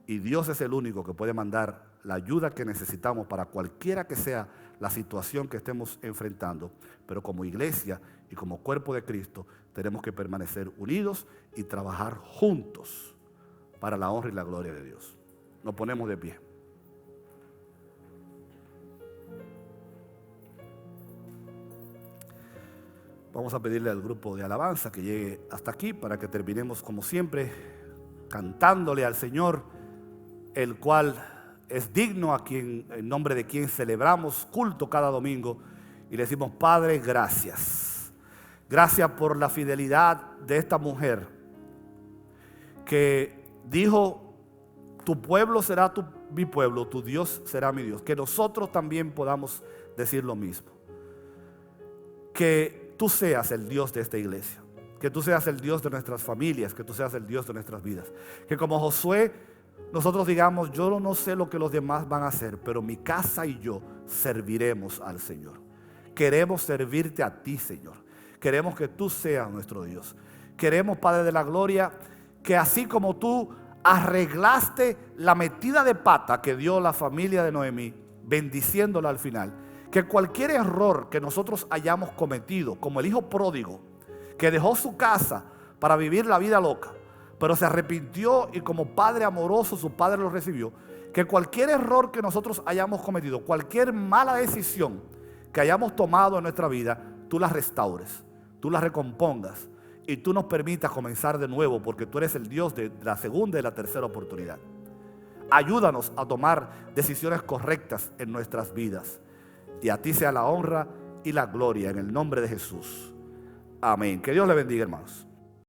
Y Dios es el único que puede mandar la ayuda que necesitamos para cualquiera que sea la situación que estemos enfrentando. Pero como iglesia y como cuerpo de Cristo tenemos que permanecer unidos y trabajar juntos para la honra y la gloria de Dios. Nos ponemos de pie. Vamos a pedirle al grupo de alabanza que llegue hasta aquí para que terminemos como siempre cantándole al Señor, el cual es digno, en nombre de quien celebramos culto cada domingo y le decimos: Padre, gracias. Gracias por la fidelidad de esta mujer que dijo: tu pueblo será mi pueblo, tu Dios será mi Dios. Que nosotros también podamos decir lo mismo. Que tú seas el Dios de esta iglesia, que tú seas el Dios de nuestras familias, que tú seas el Dios de nuestras vidas. Que como Josué nosotros digamos: yo no sé lo que los demás van a hacer, pero mi casa y yo serviremos al Señor. Queremos servirte a ti, Señor. Queremos que tú seas nuestro Dios. Queremos, Padre de la gloria, que así como tú arreglaste la metida de pata que dio la familia de Noemí, bendiciéndola al final, que cualquier error que nosotros hayamos cometido, como el hijo pródigo, que dejó su casa para vivir la vida loca, pero se arrepintió y como padre amoroso su padre lo recibió, que cualquier error que nosotros hayamos cometido, cualquier mala decisión que hayamos tomado en nuestra vida, tú la restaures, tú la recompongas y tú nos permitas comenzar de nuevo, porque tú eres el Dios de la segunda y la tercera oportunidad. Ayúdanos a tomar decisiones correctas en nuestras vidas. Y a ti sea la honra y la gloria en el nombre de Jesús. Amén. Que Dios le bendiga, hermanos.